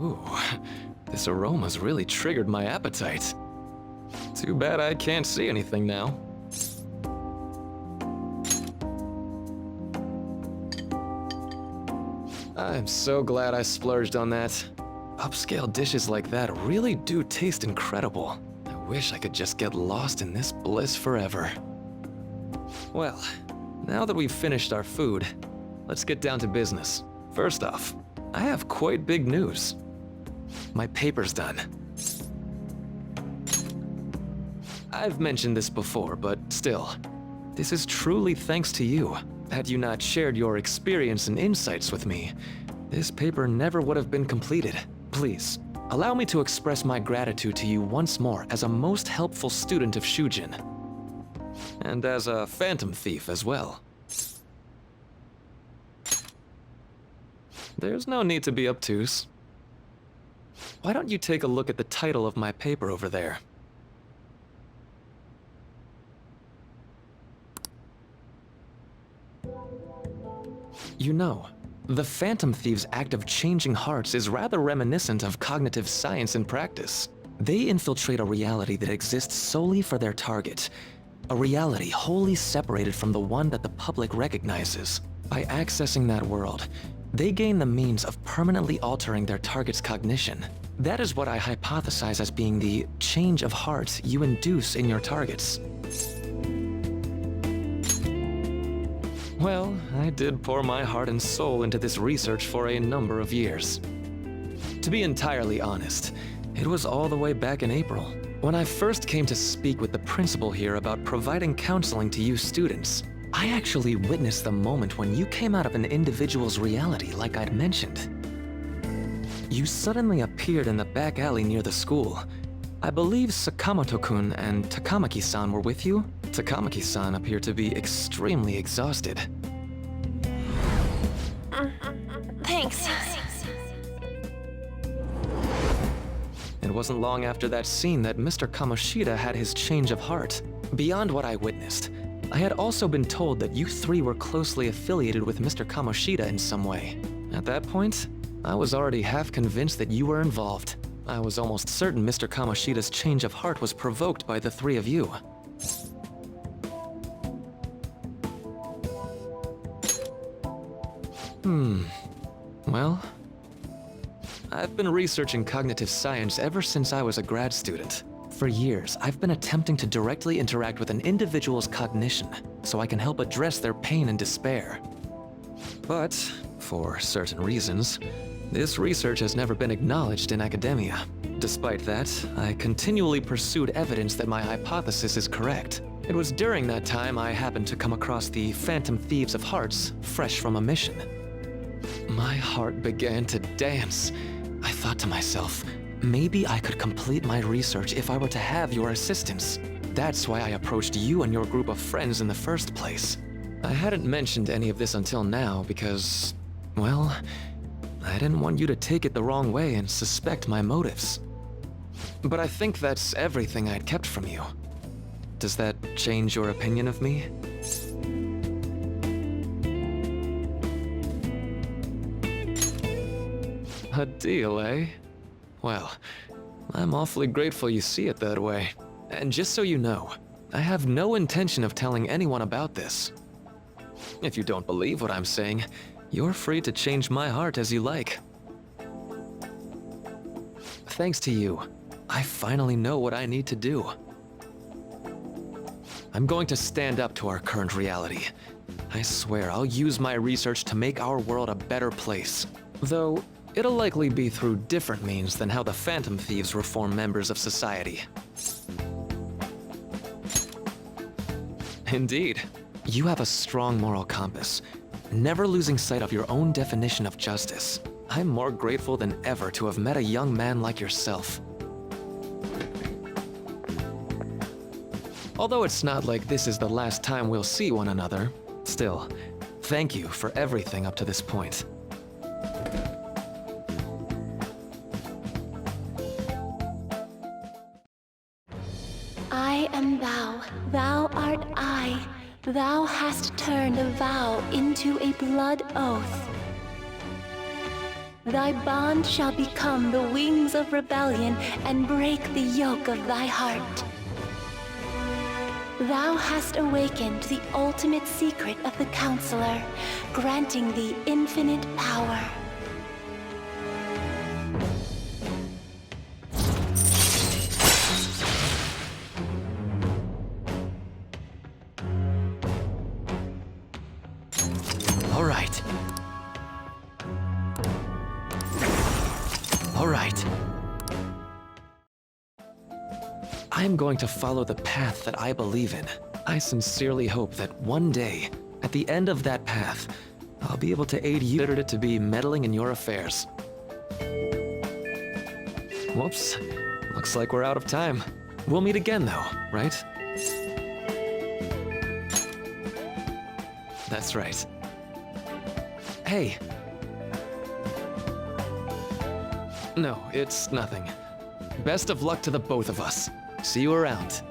Ooh, this aroma's really triggered my appetite. Too bad I can't see anything now. I'm so glad I splurged on that. Upscale dishes like that really do taste incredible. I wish I could just get lost in this bliss forever. Well, now that we've finished our food, let's get down to business. First off, I have quite big news. My paper's done. I've mentioned this before, but still, this is truly thanks to you. Had you not shared your experience and insights with me, this paper never would have been completed. Please, allow me to express my gratitude to you once more as a most helpful student of Shujin. And as a phantom thief as well. There's no need to be obtuse. Why don't you take a look at the title of my paper over there? You know, the Phantom Thieves' act of changing hearts is rather reminiscent of cognitive science in practice. They infiltrate a reality that exists solely for their target. A reality wholly separated from the one that the public recognizes. By accessing that world, they gain the means of permanently altering their target's cognition. That is what I hypothesize as being the change of heart you induce in your targets. Well, I did pour my heart and soul into this research for a number of years. To be entirely honest, it was all the way back in April, when I first came to speak with the principal here about providing counseling to you students. I actually witnessed the moment when you came out of an individual's reality like I'd mentioned. You suddenly appeared in the back alley near the school. I believe Sakamoto-kun and Takamaki-san were with you? Takamaki-san appeared to be extremely exhausted. Thanks. It wasn't long after that scene that Mr. Kamoshida had his change of heart. Beyond what I witnessed, I had also been told that you three were closely affiliated with Mr. Kamoshida in some way. At that point, I was already half convinced that you were involved. I was almost certain Mr. Kamoshida's change of heart was provoked by the three of you. Well, I've been researching cognitive science ever since I was a grad student. For years, I've been attempting to directly interact with an individual's cognition so I can help address their pain and despair. But, for certain reasons, this research has never been acknowledged in academia. Despite that, I continually pursued evidence that my hypothesis is correct. It was during that time I happened to come across the Phantom Thieves of Hearts, fresh from a mission. My heart began to dance. I thought to myself, maybe I could complete my research if I were to have your assistance. That's why I approached you and your group of friends in the first place. I hadn't mentioned any of this until now because, well, I didn't want you to take it the wrong way and suspect my motives. But I think that's everything I'd kept from you. Does that change your opinion of me? A deal, eh? Well, I'm awfully grateful you see it that way. And just so you know, I have no intention of telling anyone about this. If you don't believe what I'm saying, you're free to change my heart as you like. Thanks to you, I finally know what I need to do. I'm going to stand up to our current reality. I swear I'll use my research to make our world a better place. Though, it'll likely be through different means than how the Phantom Thieves reform members of society. Indeed, you have a strong moral compass, never losing sight of your own definition of justice. I'm more grateful than ever to have met a young man like yourself. Although it's not like this is the last time we'll see one another, still, thank you for everything up to this point. I am thou, thou art I. Thou hast turned a vow into a blood oath. Thy bond shall become the wings of rebellion and break the yoke of thy heart. Thou hast awakened the ultimate secret of the Counselor, granting thee infinite power. All right. All right. I am going to follow the path that I believe in. I sincerely hope that one day, at the end of that path, I'll be able to aid you to be meddling in your affairs. Whoops. Looks like we're out of time. We'll meet again though, right? That's right. Hey. No, it's nothing. Best of luck to the both of us. See you around.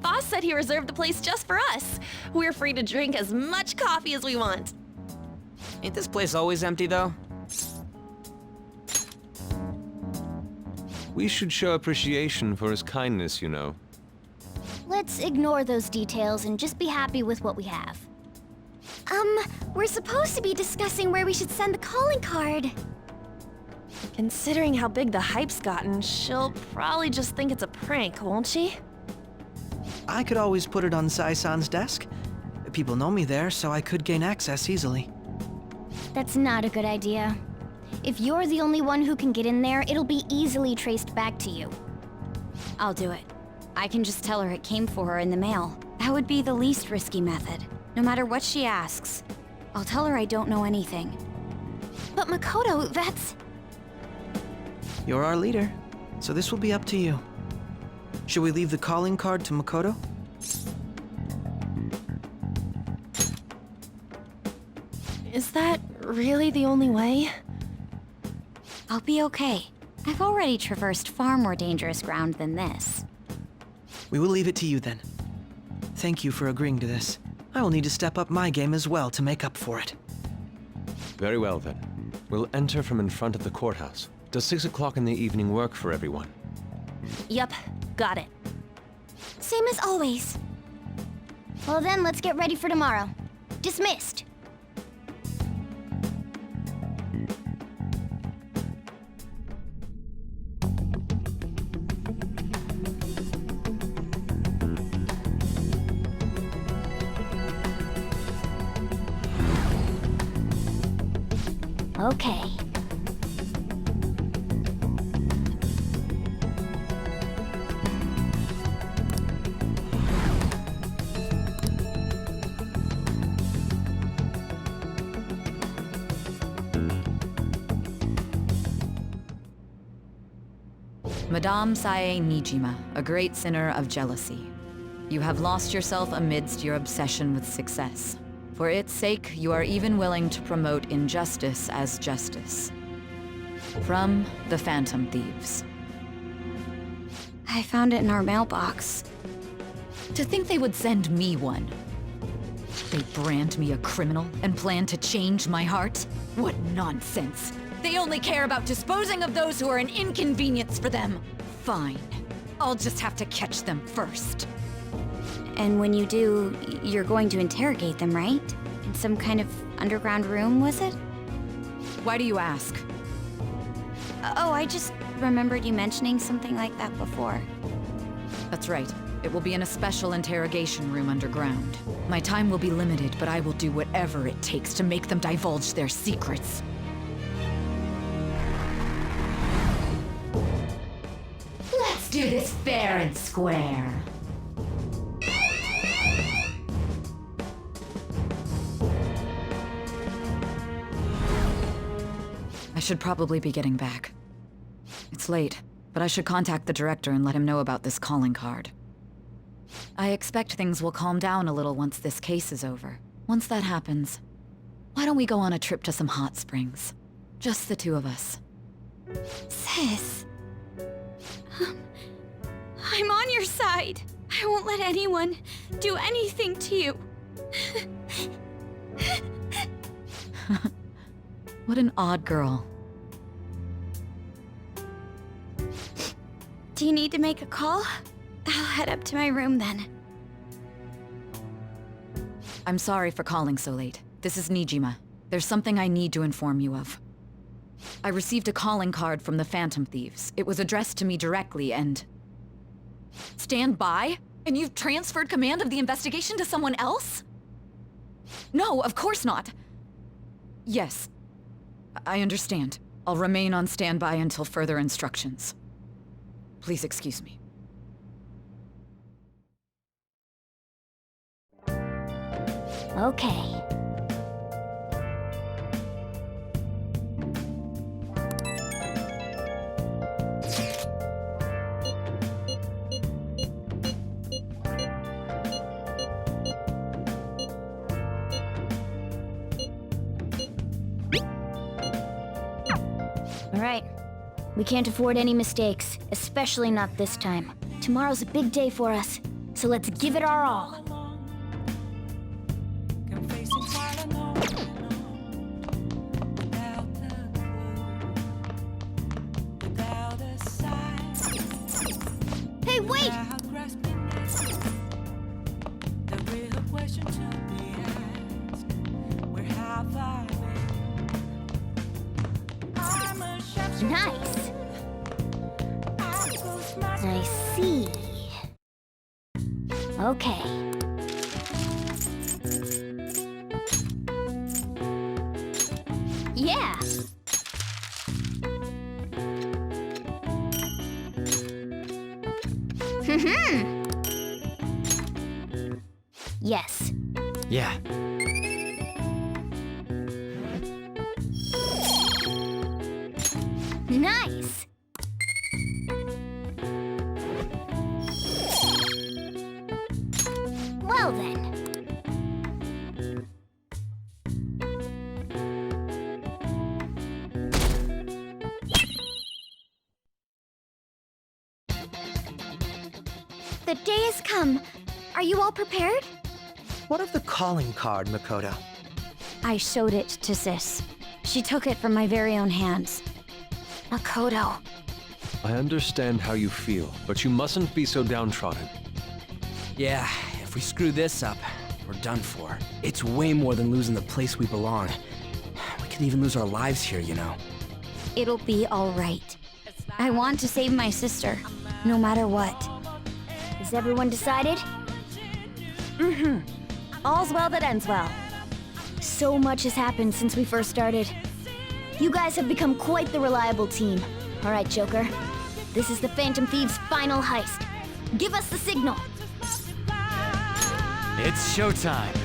Boss said he reserved the place just for us. We're free to drink as much coffee as we want. Ain't this place always empty, though? We should show appreciation for his kindness, you know. Let's ignore those details and just be happy with what we have. We're supposed to be discussing where we should send the calling card. Considering how big the hype's gotten, she'll probably just think it's a prank, won't she? I could always put it on Sai-san's desk. People know me there, so I could gain access easily. That's not a good idea. If you're the only one who can get in there, it'll be easily traced back to you. I'll do it. I can just tell her it came for her in the mail. That would be the least risky method. No matter what she asks, I'll tell her I don't know anything. But Makoto, that's... You're our leader, so this will be up to you. Should we leave the calling card to Makoto? Is that really the only way? I'll be okay. I've already traversed far more dangerous ground than this. We will leave it to you then. Thank you for agreeing to this. I will need to step up my game as well to make up for it. Very well, then. We'll enter from in front of the courthouse. Does 6 o'clock in the evening work for everyone? Yup, got it. Same as always. Well then, let's get ready for tomorrow. Dismissed. Okay. Madame Sae Nijima, a great sinner of jealousy. You have lost yourself amidst your obsession with success. For its sake, you are even willing to promote injustice as justice. From the Phantom Thieves. I found it in our mailbox. To think they would send me one. They brand me a criminal and plan to change my heart? What nonsense! They only care about disposing of those who are an inconvenience for them. Fine. I'll just have to catch them first. And when you do, you're going to interrogate them, right? In some kind of underground room, was it? Why do you ask? Oh, I just remembered you mentioning something like that before. That's right. It will be in a special interrogation room underground. My time will be limited, but I will do whatever it takes to make them divulge their secrets. Let's do this fair and square. I should probably be getting back. It's late, but I should contact the director and let him know about this calling card. I expect things will calm down a little once this case is over. Once that happens, why don't we go on a trip to some hot springs? Just the two of us. Sis. I'm on your side. I won't let anyone do anything to you. What an odd girl. Do you need to make a call? I'll head up to my room then. I'm sorry for calling so late. This is Nijima. There's something I need to inform you of. I received a calling card from the Phantom Thieves. It was addressed to me directly and... Stand by? And you've transferred command of the investigation to someone else? No, of course not. Yes. I understand. I'll remain on standby until further instructions. Please excuse me. Okay. All right. We can't afford any mistakes, especially not this time. Tomorrow's a big day for us, so let's give it our all. Hey, wait! Nice. I see. Okay. Yeah. Yes. Yeah. Nice. Well then. The day has come. Are you all prepared? What of the calling card, Makoto? I showed it to Sis. She took it from my very own hands. Makoto. I understand how you feel, but you mustn't be so downtrodden. Yeah, if we screw this up, we're done for. It's way more than losing the place we belong. We could even lose our lives here, you know. It'll be all right. I want to save my sister, no matter what. Is everyone decided? All's well that ends well. So much has happened since we first started. You guys have become quite the reliable team. All right, Joker. This is the Phantom Thieves' final heist. Give us the signal. It's showtime.